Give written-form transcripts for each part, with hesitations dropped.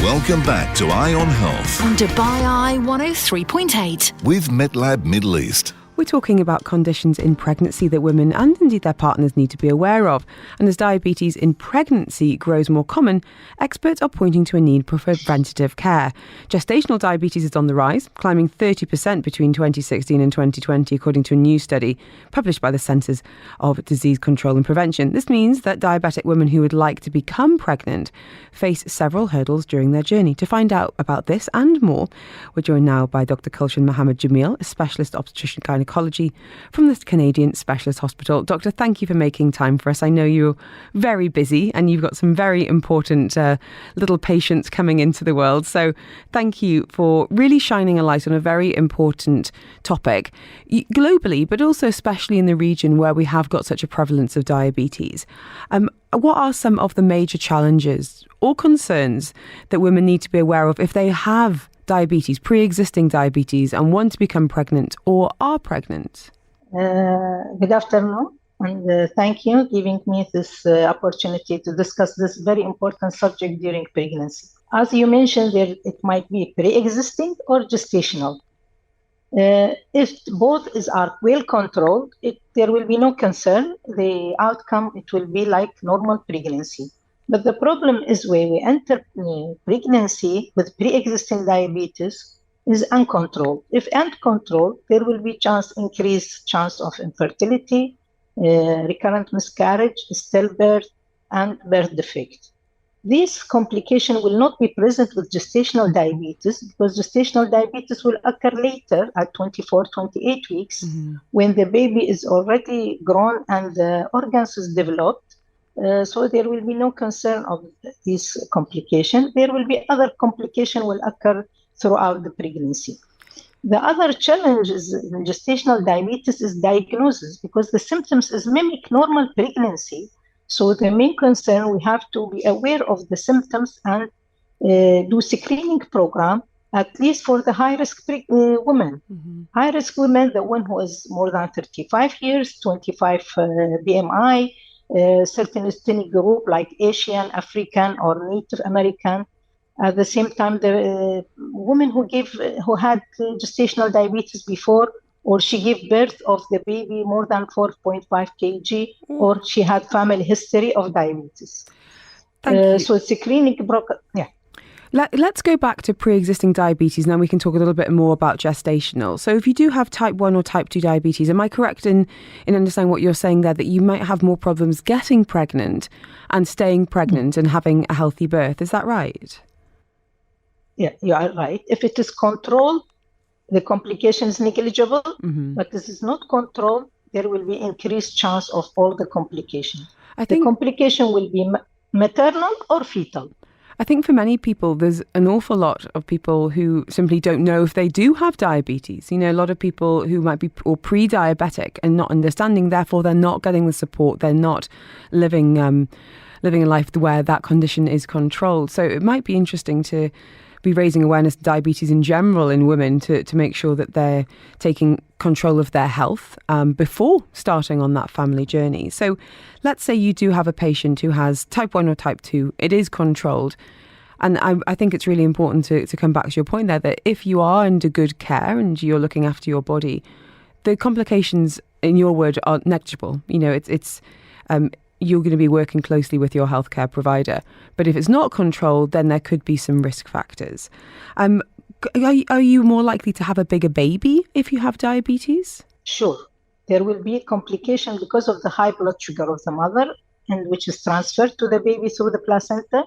Welcome back to Eye on Health on Dubai Eye 103.8 with MedLab Middle East. We're talking about conditions in pregnancy that women and indeed their partners need to be aware of. And as diabetes in pregnancy grows more common, experts are pointing to a need for preventative care. Gestational diabetes is on the rise, climbing 30% between 2016 and 2020, according to a new study published by the Centres of Disease Control and Prevention. This means that diabetic women who would like to become pregnant face several hurdles during their journey. To find out about this and more, we're joined now by Dr. Koulshan Jameel, a specialist obstetrician gynecology from the Canadian Specialist Hospital. Doctor, thank you for making time for us. I know you're very busy and you've got some very important little patients coming into the world. So thank you for really shining a light on a very important topic globally, but also especially in the region where we have got such a prevalence of diabetes. What are some of the major challenges or concerns that women need to be aware of if they have diabetes, pre-existing diabetes, and want to become pregnant or are pregnant? Good afternoon, and thank you for giving me this opportunity to discuss this very important subject during pregnancy. As you mentioned, it might be pre-existing or gestational. If both are well controlled, there will be no concern. The outcome, it will be like normal pregnancy. But the problem is when we enter pregnancy with pre-existing diabetes is uncontrolled. If uncontrolled, there will be increased chance of infertility, recurrent miscarriage, stillbirth, and birth defect. This complication will not be present with gestational diabetes because gestational diabetes will occur later at 24, 28 weeks when the baby is already grown and the organs is developed. So there will be no concern of this complication. There will be other complication will occur throughout the pregnancy. The other challenge is in gestational diabetes is diagnosis because the symptoms is mimic normal pregnancy. So the main concern, we have to be aware of the symptoms and do screening program, at least for the high-risk women. High-risk women, the one who is more than 35 years, 25 BMI, certain ethnic group like Asian, African, or Native American. At the same time, the woman who had gestational diabetes before, or she gave birth of the baby more than 4.5 kg, or she had family history of diabetes. So it's a clinic broker. Yeah. Let's go back to pre-existing diabetes, and then we can talk a little bit more about gestational. So if you do have type 1 or type 2 diabetes, am I correct in understanding what you're saying there, that you might have more problems getting pregnant and staying pregnant and having a healthy birth? Is that right? Yeah, you are right. If it is controlled, the complication is negligible, but this is not controlled, there will be increased chance of all the complications. The complication will be maternal or fetal. I think for many people, there's an awful lot of people who simply don't know if they do have diabetes. You know, a lot of people who might be pre-diabetic and not understanding, therefore they're not getting the support, they're not living a life where that condition is controlled. So it might be interesting to be raising awareness of diabetes in general in women to make sure that they're taking control of their health before starting on that family journey. So let's say you do have a patient who has type 1 or type 2, it is controlled. And I think it's really important to come back to your point there, that if you are under good care and you're looking after your body, the complications, in your word, are negligible. You know, it's you're going to be working closely with your healthcare provider. But if it's not controlled, then there could be some risk factors. Are you more likely to have a bigger baby if you have diabetes? Sure. There will be a complication because of the high blood sugar of the mother, and which is transferred to the baby through the placenta.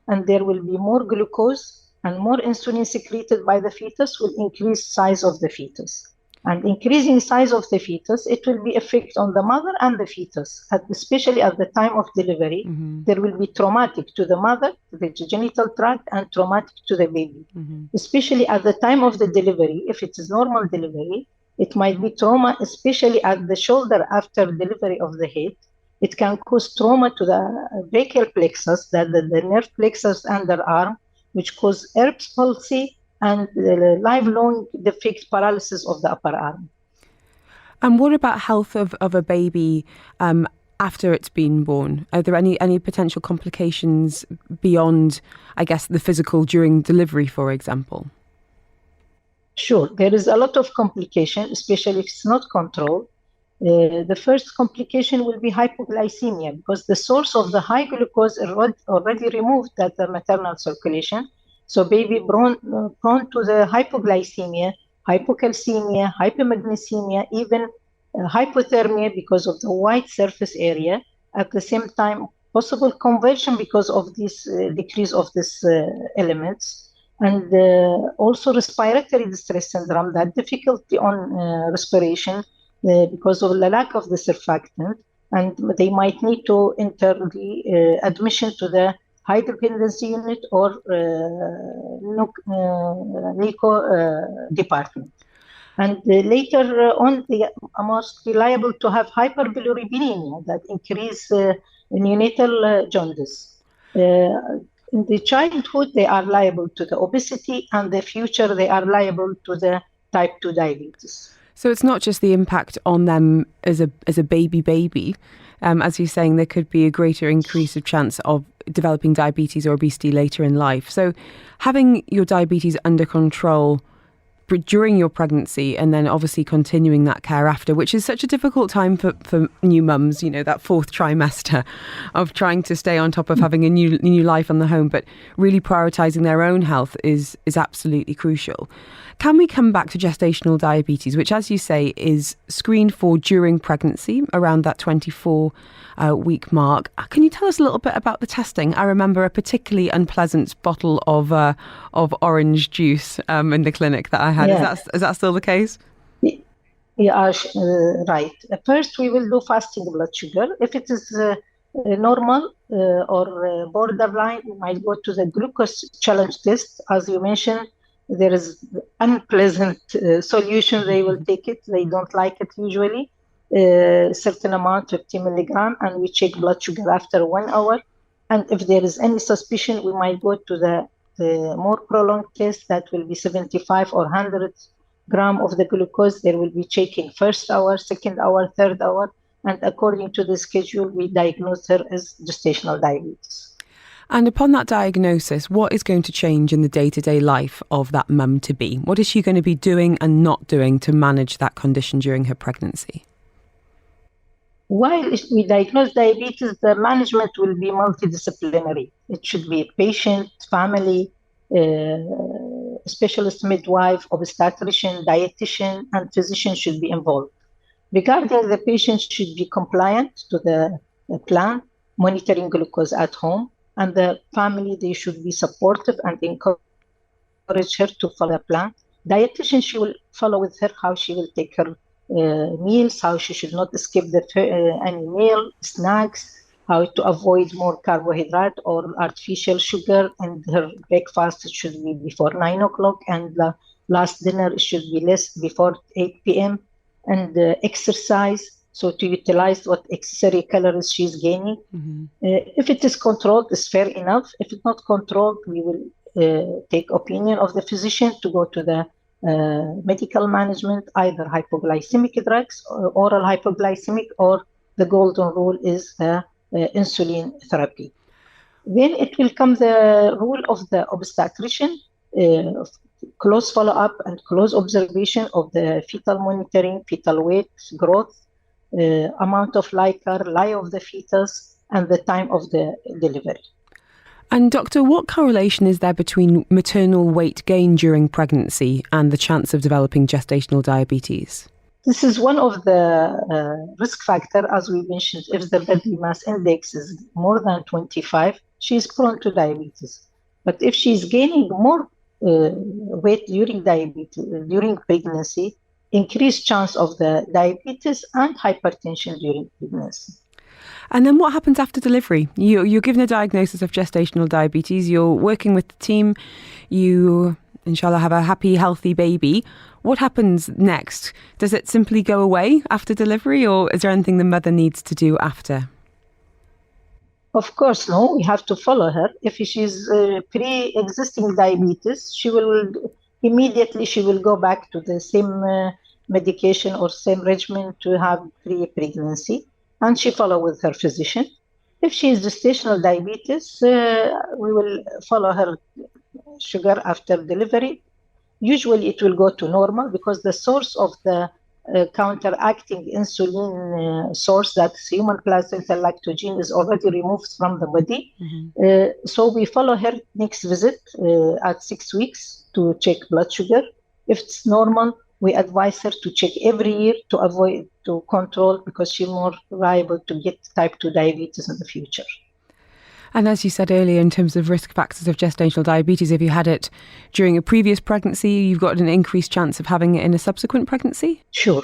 And there will be more glucose and more insulin secreted by the fetus will increase size of the fetus. And increasing size of the fetus, it will be effect on the mother and the fetus, especially at the time of delivery. There will be traumatic to the mother, to the genital tract, and traumatic to the baby. Especially at the time of the delivery, if it is normal delivery, it might be trauma, especially at the shoulder after delivery of the head. It can cause trauma to the brachial plexus, the nerve plexus underarm, which cause Erb's palsy and lifelong defect paralysis of the upper arm. And what about health of a baby after it's been born? Are there any potential complications beyond, I guess, the physical during delivery, for example? Sure, there is a lot of complication, especially if it's not controlled. The first complication will be hypoglycemia, because the source of the high glucose is already removed at the maternal circulation. So baby prone to the hypoglycemia, hypocalcemia, hypomagnesemia, even hypothermia because of the white surface area. At the same time, possible conversion because of this decrease of these elements. And also respiratory distress syndrome, that difficulty on respiration because of the lack of the surfactant, and they might need to enter the admission to the high dependency unit or NICU department. And later on, they are most liable to have hyperbilirubinemia, that increase neonatal jaundice. In the childhood, they are liable to the obesity, and the future, they are liable to the type 2 diabetes. So it's not just the impact on them as a baby. As you're saying, there could be a greater increase of chance of developing diabetes or obesity later in life. So having your diabetes under control during your pregnancy and then obviously continuing that care after, which is such a difficult time for new mums, that fourth trimester of trying to stay on top of having a new life on the home, but really prioritising their own health is absolutely crucial. Can we come back to gestational diabetes, which, as you say, is screened for during pregnancy around that 24-week mark? Can you tell us a little bit about the testing? I remember a particularly unpleasant bottle of orange juice in the clinic that I had. Yeah. Is that still the case? Yeah, right. First, we will do fasting blood sugar. If it is normal or borderline, we might go to the glucose challenge test. As you mentioned, there is unpleasant solution. They will take it. They don't like it usually. Certain amount, 50 milligram, and we check blood sugar after 1 hour. And if there is any suspicion, we might go to the more prolonged test that will be 75 or 100 gram of the glucose. There will be checking first hour, second hour, third hour. And according to the schedule, we diagnose her as gestational diabetes. And upon that diagnosis, what is going to change in the day-to-day life of that mum-to-be? What is she going to be doing and not doing to manage that condition during her pregnancy? While we diagnose diabetes, the management will be multidisciplinary. It should be patient, family, specialist midwife, obstetrician, dietitian, and physician should be involved. Regarding the patient, should be compliant to the plan, monitoring glucose at home, and the family, they should be supportive and encourage her to follow the plan. Dietitian, she will follow with her how she will take her meals, how she should not skip any meal, snacks, how to avoid more carbohydrate or artificial sugar, and her breakfast should be before 9 o'clock, and the last dinner should be less before 8 p.m. And exercise, so to utilize what accessory calories she's gaining. Mm-hmm. If it is controlled, it's fair enough. If it's not controlled, we will take opinion of the physician to go to the medical management, either hypoglycemic drugs, or oral hypoglycemic, or the golden rule is insulin therapy. Then it will come the rule of the obstetrician, close follow-up and close observation of the fetal monitoring, fetal weight, growth, amount of liquor, lie of the fetus, and the time of the delivery. And doctor, what correlation is there between maternal weight gain during pregnancy and the chance of developing gestational diabetes? This is one of the risk factors, as we mentioned. If the body mass index is more than 25, she is prone to diabetes. But if she is gaining more weight during pregnancy, increased chance of the diabetes and hypertension during pregnancy. And then what happens after delivery? You're given a diagnosis of gestational diabetes, you're working with the team, you, inshallah, have a happy, healthy baby. What happens next? Does it simply go away after delivery, or is there anything the mother needs to do after? Of course, no. We have to follow her. If she's pre-existing diabetes, she will go back to the same medication or same regimen to have pre-pregnancy. and she follow with her physician. If she is gestational diabetes, we will follow her sugar after delivery. Usually it will go to normal because the source of the counteracting insulin source, that's human placental lactogen, is already removed from the body. So we follow her next visit at 6 weeks to check blood sugar. If it's normal, we advise her to check every year to avoid to control, because she's more liable to get type 2 diabetes in the future. And as you said earlier, in terms of risk factors of gestational diabetes, if you had it during a previous pregnancy, you've got an increased chance of having it in a subsequent pregnancy? Sure.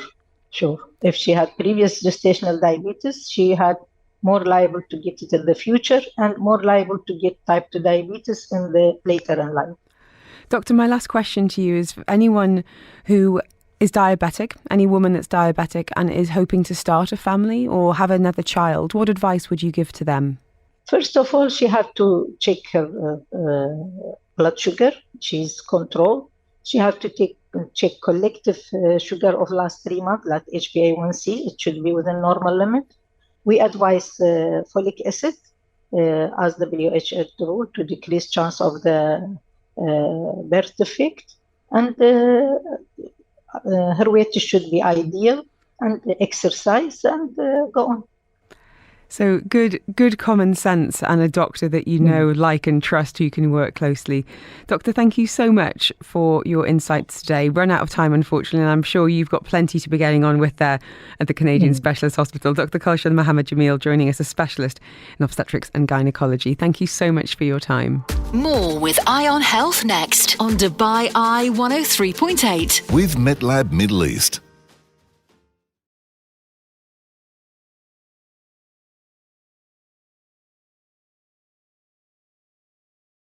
If she had previous gestational diabetes, she had more liable to get it in the future and more liable to get type 2 diabetes in the later in life. Doctor, my last question to you is for anyone who is diabetic, any woman that's diabetic and is hoping to start a family or have another child, what advice would you give to them? First of all, she had to check her blood sugar. She's controlled. She had to check collective sugar of last 3 months, like HbA1c. It should be within normal limit. We advise folic acid as the WHO rule to decrease chance of the birth defect. And her weight should be ideal, and exercise, and go on. So good common sense, and a doctor that you know, like and trust, who can work closely. Doctor, thank you so much for your insights today. Run out of time, unfortunately, and I'm sure you've got plenty to be getting on with there at the Canadian Specialist Hospital. Dr. Koulshan Mohammed Jameel joining us, a specialist in obstetrics and gynecology. Thank you so much for your time. More with Eye on Health next on Dubai Eye 103.8. With MetLab Middle East.